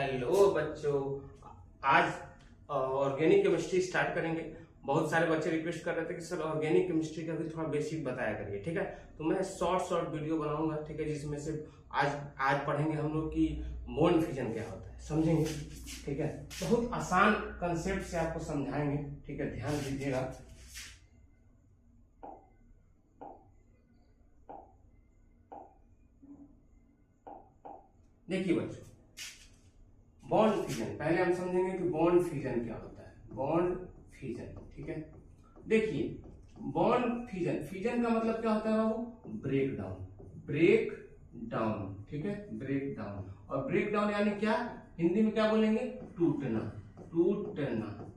Hello बच्चों, आज organic chemistry start करेंगे। बहुत सारे बच्चे रिक्वेस्ट कर रहे थे कि सर ऑर्गेनिक केमिस्ट्री का भी थोड़ा बेसिक बताया करिए। ठीक है, तो मैं शॉर्ट वीडियो बनाऊंगा। ठीक है, जिसमें से आज पढ़ेंगे हम लोग कि बॉन्ड फ्यूजन क्या होता है, समझेंगे। ठीक है, बहुत आसान कंसेप्ट से आपको समझाएंगे। ठीक है, ध्यान दीजिएगा। देखिए बच्चों, बॉन्ड फ्यूजन पहले हम समझेंगे कि बॉन्ड फ्यूजन क्या होता है। बॉन्ड फ्यूजन, ठीक है। देखिए, बॉन्ड फ्यूजन का मतलब क्या होता है बाबू? Break down. ठीक है, ब्रेक डाउन। और ब्रेक डाउन यानी क्या? हिंदी में क्या बोलेंगे? टूटना।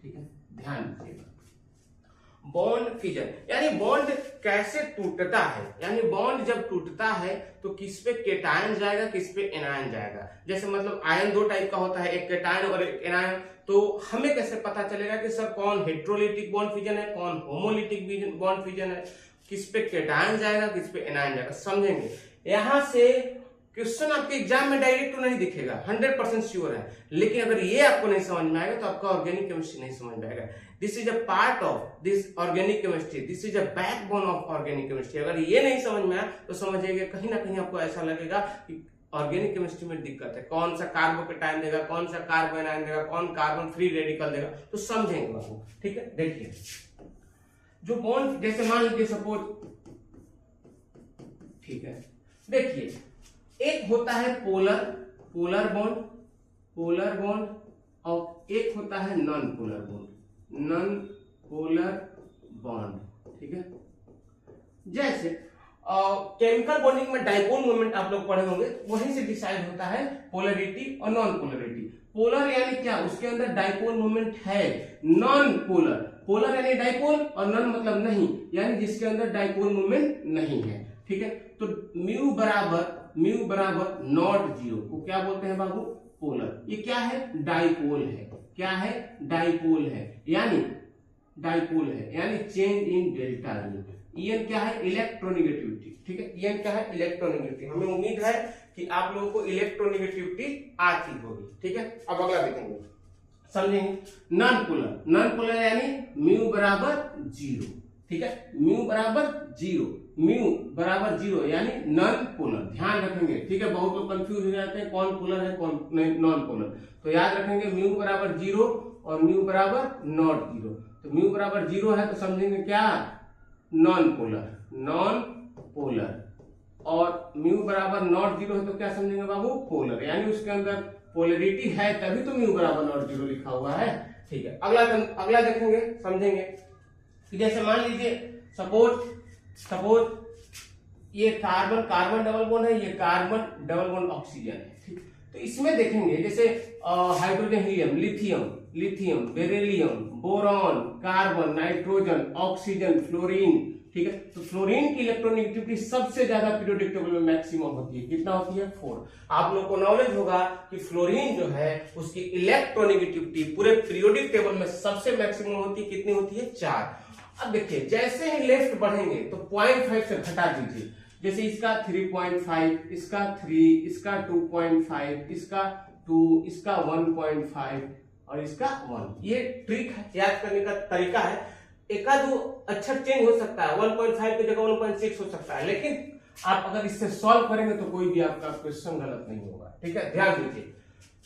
ठीक है, ध्यान दीजिएगा। बॉन्ड फ्यूजन यानी बॉन्ड कैसे टूटता है, यानी बॉन्ड जब टूटता है तो किस पे केटायन जाएगा, किस पे एनायन जाएगा। जैसे मतलब आयन दो टाइप का होता है, एक केटायन और एक एनायन। तो हमें कैसे पता चलेगा कि सर कौन हेट्रोलिटिक बॉन्ड फ्यूजन है, कौन होमोलिटिक बॉन्ड फ्यूजन है, किस पे केटायन जाएगा, किस पे एनायन जाएगा, समझेंगे। यहां से क्वेश्चन आपके एग्जाम में डायरेक्ट तो नहीं दिखेगा, 100% श्योर है। लेकिन अगर ये आपको नहीं समझ में आएगा तो आपका ऑर्गेनिक केमिस्ट्री नहीं समझ में आएगा। This is a part of this organic chemistry, this is a backbone of organic chemistry. अगर ये नहीं समझ में आया तो समझिएगा कहीं ना कहीं आपको ऐसा लगेगा कि ऑर्गेनिक केमिस्ट्री में दिक्कत है। कौन सा कार्बोकेटायन देगा, कौन सा कार्बोएनायन देगा, कौन कार्बन फ्री रेडिकल देगा, तो समझेंगे बाबू। ठीक है, देखिए जो बॉन्ड, जैसे मान लीजिए सपोज, ठीक है, देखिए एक होता है पोलर बॉन्ड और एक होता है नॉन पोलर बॉन्ड। ठीक है, जैसे केमिकल बॉन्डिंग में डाइपोल मोमेंट आप लोग पढ़े होंगे, वहीं से डिसाइड होता है पोलरिटी और नॉन पोलरिटी। पोलर यानी क्या? उसके अंदर डाइपोल मोमेंट है। नॉन पोलर यानी डाइपोल और नॉन मतलब नहीं, यानी जिसके अंदर डाइपोल मोमेंट नहीं है। ठीक है, तो म्यू बराबर नॉट जीरो को क्या बोलते हैं बाबू? पोलर। ये क्या है? डाइपोल है। क्या है? डाइपोल है, यानी change in delta E. N क्या है? इलेक्ट्रोनेगेटिविटी। ठीक है, ई एन क्या है? इलेक्ट्रोनेगेटिविटी। हमें उम्मीद है कि आप लोगों को इलेक्ट्रोनेगेटिविटी आती होगी। ठीक है, अब अगला देखेंगे, समझेंगे। नॉन पोलर यानी म्यू बराबर जीरो। ठीक है, म्यू बराबर जीरो यानी नॉन पोलर। ध्यान रखेंगे, ठीक है, बहुत लोग कंफ्यूज हो जाते हैं कौन पोलर है कौन नॉन पोलर। तो याद रखेंगे म्यू बराबर जीरो और म्यू बराबर नॉट जीरो। तो म्यू बराबर जीरो है तो समझेंगे क्या? Non polar. और म्यू बराबर नॉट जीरो है तो क्या समझेंगे बाबू? पोलर, यानी उसके अंदर पोलरिटी है तभी तो म्यू बराबर नॉट जीरो लिखा हुआ है। ठीक है, अगला देखेंगे, समझेंगे। जैसे मान लीजिए सपोज ये कार्बन डबल बॉन्ड है, ये कार्बन डबल बॉन्ड ऑक्सीजन है। ठीक, तो इसमें देखेंगे जैसे hydrogen, helium, lithium, beryllium, boron, carbon, nitrogen, oxygen, fluorine. ठीक है, तो फ्लोरीन की इलेक्ट्रोनेगेटिविटी सबसे ज्यादा पीरियोडिक टेबल में मैक्सिमम होती है। कितना होती है? 4। आप लोग को नॉलेज होगा कि फ्लोरीन जो है उसकी इलेक्ट्रोनेगेटिविटी पूरे पीरियोडिक टेबल में सबसे मैक्सिमम होती है। कितनी होती है? 4। अब देखिए जैसे ही लेफ्ट बढ़ेंगे तो 0.5 से घटा दीजिए। जैसे इसका 3.5, इसका 3, इसका 2.5, इसका 2, इसका 1.5 और इसका 1। ये ट्रिक है, याद करने का तरीका है। एका दो अक्षर चेंज हो सकता है, 1.5 की जगह 1.6 हो सकता है, लेकिन आप अगर इससे सॉल्व करेंगे तो कोई भी आपका क्वेश्चन गलत नहीं होगा। ठीक है, ध्यान दीजिए।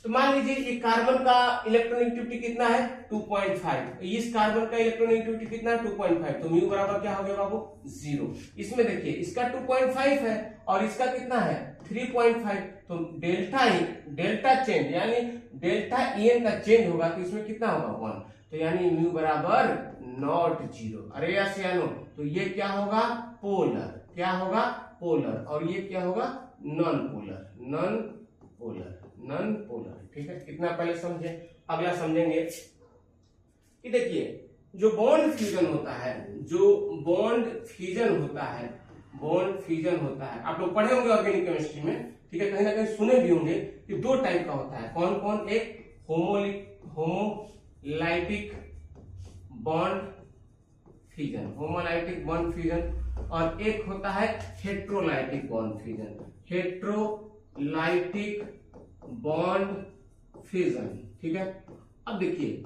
तो मान लीजिए ये कार्बन का इलेक्ट्रोनेगेटिविटी कितना है? 2.5। इस कार्बन का इलेक्ट्रोनेगेटिविटी कितना है? 2.5। तो म्यू बराबर क्या हो गया बाबू? 0। इसमें देखिए इसका 2.5 है और इसका कितना है? 3.5। तो डेल्टा चेंज यानी डेल्टा ईएन का चेंज होगा तो इसमें कितना होगा? 1। तो यानी म्यू बराबर नॉट जीरो। अरे यस या नो? तो ये क्या होगा? पोलर। क्या होगा? पोलर। और ये क्या होगा? Non polar. ठीक है, कितना पहले समझे। अगला समझेंगे कि देखिए जो बॉन्ड फ्यूजन होता है, आप लोग पढ़े होंगे ऑर्गेनिक केमिस्ट्री में। ठीक है, कहीं ना कहीं सुने भी होंगे कि 2 टाइप का होता है। कौन? एक होमोलाइटिक बॉन्ड फ्यूजन और एक होता है heterolytic bond fusion. Heterolytic bond fission. ठीक है, अब देखिए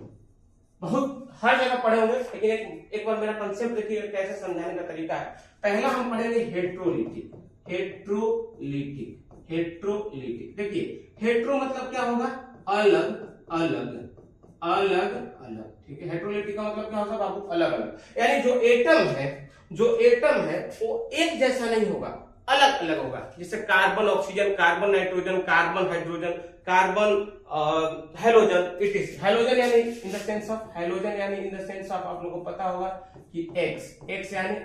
बहुत हर जगह पढ़े होंगे, लेकिन एक बार मेरा कंसेप्ट देखिए कैसे समझाने का तरीका है। पहला हम पढ़ेंगे हेट्रोलिटिक। Heterolytic, heterolytic. देखिए हेट्रो मतलब क्या होगा, अलग अलग, अलग अलग। ठीक है, हेट्रोलिटिक का मतलब क्या होगा बाबू, अलग अलग। यानी जो एटम है वो एक जैसा नहीं होगा, अलग अलग होगा। जैसे carbon oxygen, carbon nitrogen, carbon hydrogen, carbon halogen. It is halogen यानी in the sense of, halogen यानी इन द सेंस ऑफ, आप लोगों को पता होगा कि एक्स यानी,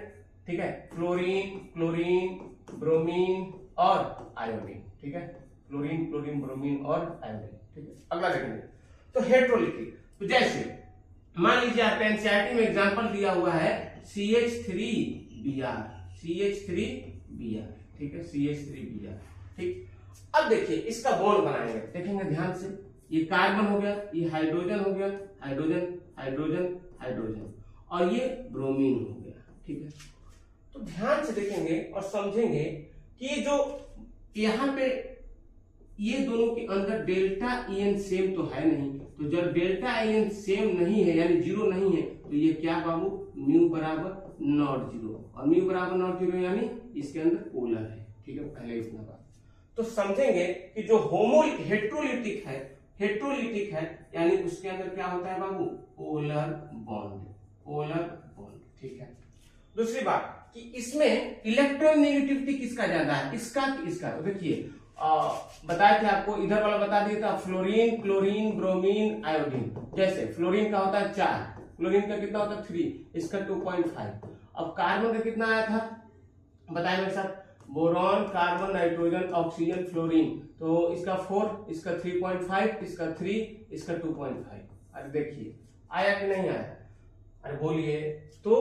ठीक है, फ्लोरीन, क्लोरीन, ब्रोमीन और आयोडीन। ठीक है, क्लोरीन, क्लोरीन, ब्रोमीन और आयोडीन। ठीक है, अगला देखेंगे तो हेट्रोलिटिक। तो जैसे मान लीजिए आपका एनसीईआरटी में एग्जांपल दिया हुआ है CH3Br, CH3Br। ठीक है, CH3Br। ठीक, अब देखिए इसका बॉन्ड बनाएंगे, देखेंगे ध्यान से। ये कार्बन हो गया, ये हाइड्रोजन हो गया, हाइड्रोजन हाइड्रोजन हाइड्रोजन, और ये ब्रोमीन हो गया। ठीक है, तो ध्यान से देखेंगे और समझेंगे कि जो यहाँ पे ये दोनों के अंदर डेल्टा EN सेम तो है नहीं, तो जब डेल्टा EN सेम नहीं है यानी जीरो नहीं है, तो ये क्या बाबू, म्यू बराबर नॉट जीरो, और म्यू बराबर नॉट जीरो यानी इसके अंदर पोलर है। ठीक है, पहले इतना बात तो समझेंगे कि जो हेट्रोलिटिक है यानी उसके अंदर क्या होता है बाबू, पोलर बॉन्ड, पोलर बॉन्ड। ठीक है, दूसरी बात कि इसमें इलेक्ट्रोनेगेटिविटी किसका ज्यादा है, इसका कि इसका। तो देखिए बताया था आपको, इधर वाला बता दिया था, फ्लोरीन, क्लोरीन, ब्रोमीन, आयोडीन। जैसे फ्लोरीन का होता है 4, क्लोरीन का कितना होता है 3, इसका 2.5। अब कार्बन का कितना आया था बताया मेरे साथ, boron, carbon, nitrogen, oxygen, fluorine, तो इसका 4, इसका 3.5, इसका 3, इसका 2.5। अरे देखिए आया कि नहीं आया, अरे बोलिए। तो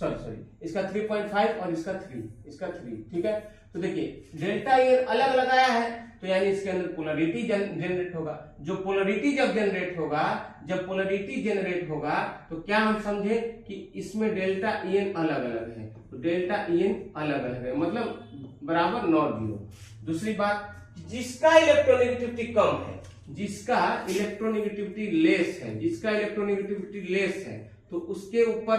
सॉरी इसका 3.5 और इसका 3। ठीक है, तो देखिए डेल्टा ये अलग लगाया है, तो यानी इसके अंदर पोलरिटी जनरेट होगा। जो पोलरिटी जब जनरेट होगा तो क्या हम समझे कि इसमें डेल्टा EN अलग अलग है, तो डेल्टा EN अलग अलग है मतलब बराबर नॉट जीरो। दूसरी बात, जिसका इलेक्ट्रोनेगेटिविटी कम है, जिसका इलेक्ट्रोनेगेटिविटी लेस है, तो उसके ऊपर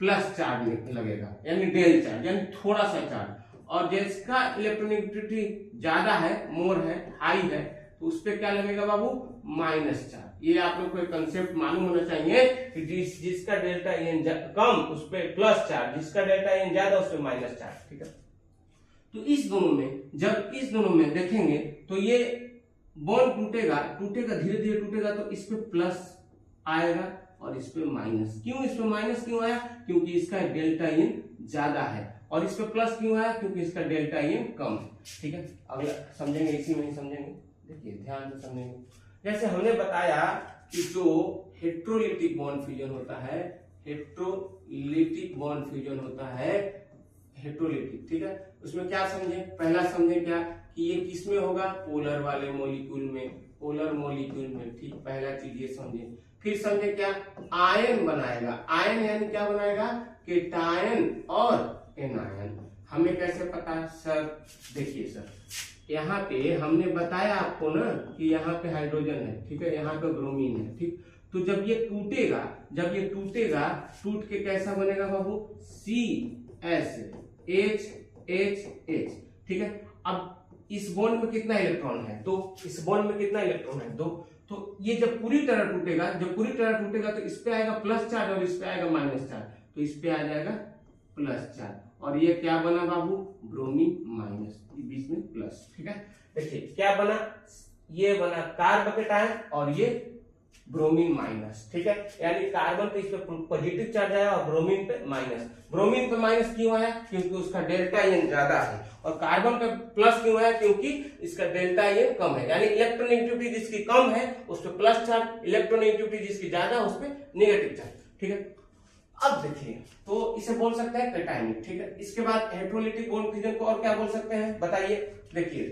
प्लस चार्ज लगेगा, यानी डेल चार्ज, यानी थोड़ा सा चार्ज। और जिसका इलेक्ट्रोनेगेटिविटी ज्यादा है, मोर है, हाई है, तो उस पर क्या लगेगा बाबू, माइनस चार्ज। ये आप लोग को एक कंसेप्ट मालूम होना चाहिए कि जिसका डेल्टा EN कम उस पर प्लस चार्ज, जिसका डेल्टा EN ज्यादा उस पर माइनस चार्ज। ठीक है, तो इस दोनों में देखेंगे तो ये बॉन्ड टूटेगा धीरे धीरे टूटेगा, तो इस पे प्लस आएगा और इस पे माइनस। क्यों इस पे माइनस क्यों आया, क्योंकि इसका डेल्टा EN ज्यादा है, और इस पे प्लस क्यों आया, क्योंकि इसका डेल्टा EN कम है। ठीक है, अगला समझेंगे, इसी में ही समझेंगे। देखिए ध्यान से समझेंगे, जैसे हमने बताया कि जो हेट्रोलिटिक बॉन्ड फ्यूजन होता है, हेट्रोलिटिक। ठीक है, उसमें क्या समझे, पहला समझे क्या कि ये किसमें होगा, पोलर वाले मॉलिक्यूल में, पोलर मॉलिक्यूल में। ठीक, पहला चीज ये समझे। फिर समझे क्या, आयन बनाएगा। आयन यानी क्या बनाएगा, केटायन और एनायन। हमें कैसे पता है सर, देखिए सर यहाँ पे हमने बताया आपको ना कि यहाँ पे हाइड्रोजन है, ठीक है, यहाँ पे ब्रोमीन है। ठीक, तो जब ये टूटेगा, टूट के कैसा बनेगा बाबू, CH H। ठीक है, अब इस बॉन्ड में कितना इलेक्ट्रॉन है, 2। इस बॉन्ड में कितना इलेक्ट्रॉन है, 2। तो ये जब पूरी तरह टूटेगा तो इस पे आएगा प्लस चार्ज और इस पे आएगा माइनस चार्ज, तो इस पे आ जाएगा प्लस चार्ज, और ये क्या बना बाबू, ब्रोमीन माइनस, बीच में प्लस। ठीक है, देखिए क्या बना, ये बना कार्बोकेटायन और ये ब्रोमीन माइनस। ठीक है, यानी कार्बन पे इस पे पॉजिटिव चार्ज आया और ब्रोमीन पे माइनस। ब्रोमीन पे माइनस क्यों आया, क्योंकि उसका डेल्टा EN ज्यादा है, और कार्बन पे प्लस क्यों आया, क्योंकि इसका डेल्टा EN कम है। यानी इलेक्ट्रोनेगेटिविटी जिसकी कम है उस पे प्लस चार्ज, इलेक्ट्रोनेगेटिविटी जिसकी ज्यादा है उस पे नेगेटिव चार्ज। ठीक है, अब देखिए तो इसे बोल सकते हैं कैटायनिक। ठीक है, इसके बाद हेट्रोलिटिक बॉन्ड फ्यूजन को और क्या बोल सकते हैं बताइए। देखिए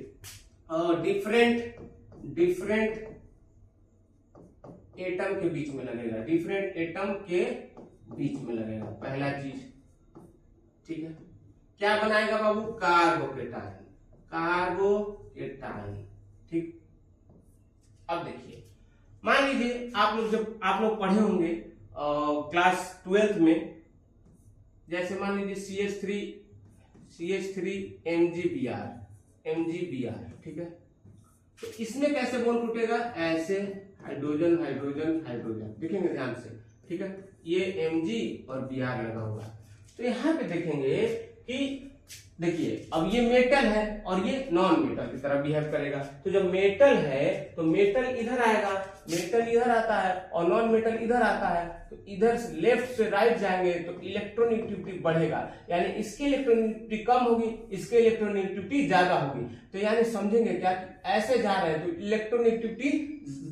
डिफरेंट एटम के बीच में लगेगा, पहला चीज। ठीक है, क्या बनाएगा बाबू? Carbocation, carbocation. ठीक, अब देखिए, मान लीजिए आप लोग पढ़े होंगे क्लास 12th में, जैसे मान लीजिए CH3 MgBr, ठीक है। तो इसमें कैसे बॉन्ड टूटेगा? ऐसे, हाइड्रोजन हाइड्रोजन हाइड्रोजन, देखेंगे ध्यान से, ठीक है। ये Mg और Br लगा हुआ है। तो यहाँ पे देखेंगे कि देखिए, अब ये मेटल है और ये नॉन मेटल की तरह बिहेव करेगा। तो जब मेटल है तो मेटल इधर आएगा, मेटल इधर आता है और नॉन मेटल इधर आता है। तो इधर से लेफ्ट से राइट जाएंगे तो इलेक्ट्रोनेगेटिविटी बढ़ेगा, यानी इसकी इलेक्ट्रोनेगेटिविटी कम होगी, इसके इलेक्ट्रोनेगेटिविटी ज्यादा होगी। तो यानी समझेंगे क्या, ऐसे जा रहे हैं तो इलेक्ट्रोनेगेटिविटी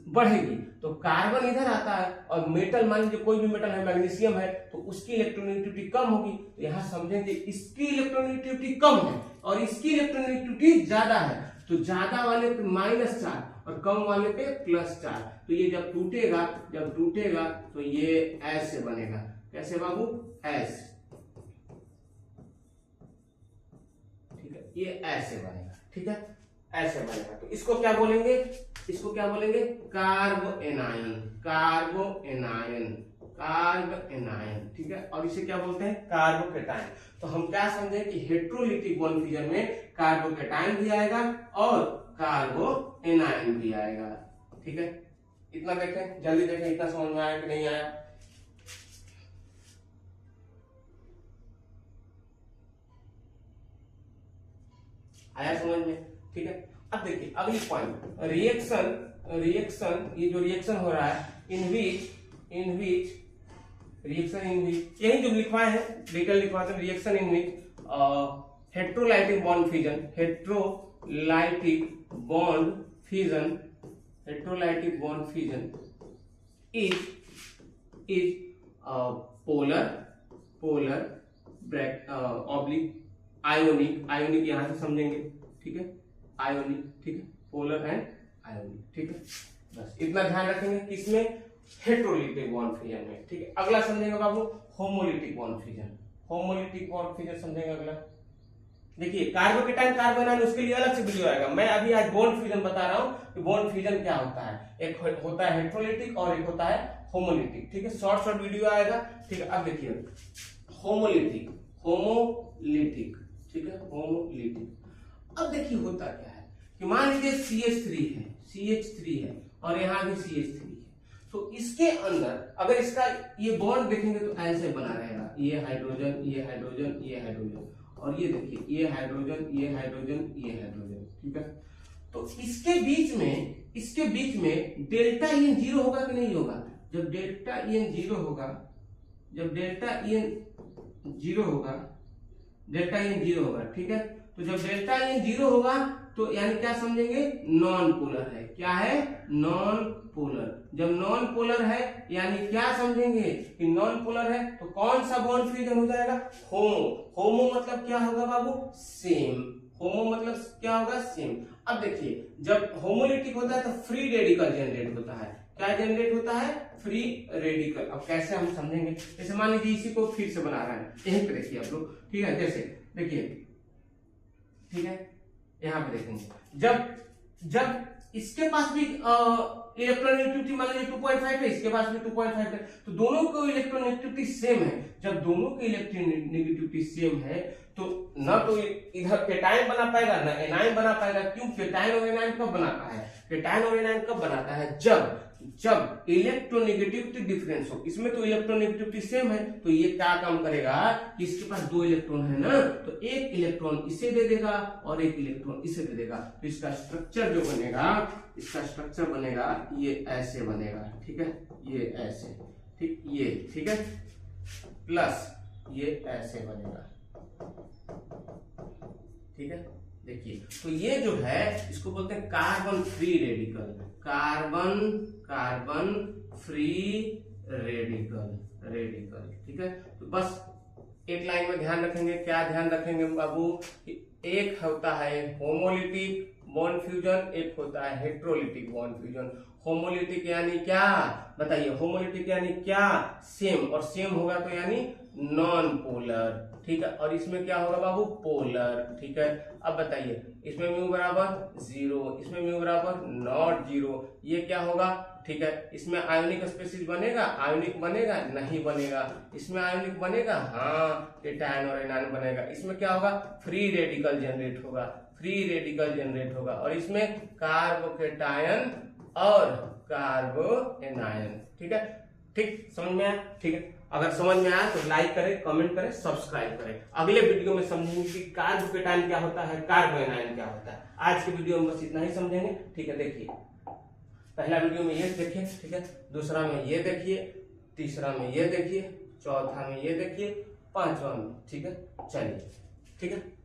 बढ़ेगी। तो कार्बन इधर आता है और मेटल, मान लीजिए कोई भी मेटल है, मैग्नीशियम है, तो उसकी इलेक्ट्रोनेगेटिविटी कम होगी। तो यहां समझेंगे इसकी इलेक्ट्रोनेगेटिविटी कम है और इसकी इलेक्ट्रोनेगेटिविटी ज्यादा है। तो ज्यादा वाले पे -4 और कम वाले पे +4। तो ये जब टूटेगा तो ये ऐसे बनेगा। कैसे बाबू? ऐसे, ठीक है, ये ऐसे बनेगा, ठीक है, ऐसे बनेगा। तो इसको क्या बोलेंगे? इसको क्या बोलेंगे? कार्बोएनायन, ठीक है। और इसे क्या बोलते हैं? कार्बोकेटाइन। तो हम क्या समझे कि हेट्रोलिटिक बॉन्ड फ्यूजन में कार्बोकेटाइन भी आएगा और कार्बोएनायन भी आएगा, ठीक है। इतना देखें, जल्दी देखें, इतना समझ में आया कि नहीं आया? आया समझ में? ठीक है। अब देखिए अगली पॉइंट, रिएक्शन, ये जो रिएक्शन हो रहा है, इन विच यही जो लिखवाए हैं, डिटेल लिखवाते हैं, reaction in which heterolytic bond fusion is polar oblique ionic यहां से समझेंगे, ठीक है, आयोनिक, ठीक है, पोलर एंड आयोनिक, ठीक है। बस इतना ध्यान रखेंगे किसमें? हेट्रोलिटिक बॉन्ड फ्यूजन में, ठीक है। अगला समझेंगे बाबू होमोलिटिक बॉन्ड फ्यूजन समझेंगे अगला। देखिए कार्बोकेटाइन कार्बोएनायन, उसके लिए अलग से वीडियो आएगा। मैं अभी आज बॉन्ड फ्यूजन बता रहा हूं कि बॉन्ड फ्यूजन क्या होता है। एक होता है हेट्रोलिटिक और एक होता है होमोलिटिक, ठीक है। शॉर्ट वीडियो आएगा, ठीक है। अब देखिए होमोलिटिक, ठीक है, होमोलिटिक। अब देखिए होता क्या है कि मान लीजिए CH3 है और यहाँ भी CH3 है। तो इसके अंदर अगर इसका ये बॉन्ड देखेंगे तो ऐसे बना रहेगा, ये हाइड्रोजन, ये हाइड्रोजन, ये हाइड्रोजन, और ये देखिए ये हाइड्रोजन, ये हाइड्रोजन, ये हाइड्रोजन, ठीक है। तो इसके बीच में डेल्टा EN 0 होगा कि नहीं होगा? जब डेल्टा EN 0 होगा, ठीक है। तो जब डेल्टा EN 0 होगा तो यानी क्या समझेंगे? नॉन पोलर है। क्या है? Non polar. जब नॉन पोलर है यानी क्या समझेंगे कि नॉन पोलर है तो कौन सा बॉन्ड फ्यूजन हो जाएगा? होमो मतलब क्या होगा बाबू? सेम। होमो मतलब क्या होगा? सेम। अब देखिए जब होमोलिटिक होता है तो फ्री रेडिकल जनरेट होता है। क्या जनरेट होता है? Free radical. अब कैसे हम समझेंगे? जैसे मान लीजिए इसी को फिर से बना रहा है, यहीं पे देखिए आप लोग, ठीक है। जैसे देखिए, ठीक है, यहां पे देखेंगे जब इसके पास भी इलेक्ट्रोनेगेटिविटी मान लीजिए 2.5 है, इसके पास भी 2.5 है, तो दोनों को इलेक्ट्रोनेगेटिविटी सेम है। जब दोनों की इलेक्ट्रोनेगेटिविटी सेम है तो न तो इधर केटायन बना पाएगा ना एनायन बना पाएगा। क्यों? केटायन और एनायन कब बनाता है? केटायन और एनायन कब बनाता है? जब इलेक्ट्रोनेगेटिविटी डिफरेंस हो। इसमें तो इलेक्ट्रोनेगेटिविटी सेम है, तो ये क्या काम करेगा कि इसके पास 2 इलेक्ट्रॉन है ना, तो एक इलेक्ट्रॉन इसे दे देगा और एक इलेक्ट्रॉन इसे दे देगा। तो इसका स्ट्रक्चर जो बनेगा, ये ऐसे बनेगा, ठीक है, ये ऐसे, ठीक, ये ठीक है, प्लस ये ऐसे बनेगा, ठीक है। देखिए तो ये जो है इसको बोलते हैं carbon free radical, carbon free radical, ठीक है। तो बस एक लाइन में ध्यान रखेंगे, क्या ध्यान रखेंगे बाबू? एक होता है होमोलिटिक बॉन्ड फ्यूजन, एक होता है हेट्रोलिटिक बॉन्ड फ्यूजन। होमोलिटिक यानी क्या बताइए? होमोलिटिक यानी क्या? सेम, और सेम होगा तो यानी नॉन पोलर, ठीक है। और इसमें क्या होगा बाबू, पोलर, ठीक है। अब बताइए, इसमें म्यू बराबर 0, इसमें म्यू बराबर नॉट 0, ये क्या होगा, ठीक है। इसमें आयोनिक स्पेसीज बनेगा, आयोनिक बनेगा, नहीं बनेगा। इसमें आयोनिक बनेगा, हाँ, केटायन और एनायन बनेगा। इसमें क्या होगा, फ्री रेडिकल जनरेट होगा, फ्री रेडिकल जनरेट होगा। और इसमें कार्बोकेटायन और कार्बो एनायन, ठीक है। ठीक, समझ में आया, ठीक है। अगर समझ में आया तो लाइक करें, कमेंट करें, सब्सक्राइब करें। अगले वीडियो में समझेंगे कि कार्बोकेटायन क्या होता है, कार्बो एनायन क्या होता है। आज के वीडियो में बस इतना ही समझेंगे, ठीक है। देखिए, पहला वीडियो में ये देखिए, ठीक है, दूसरा में ये देखिए, तीसरा में ये देखिए, चौथा में ये देखिए, पांचवा में, ठीक है। चलिए, ठीक है।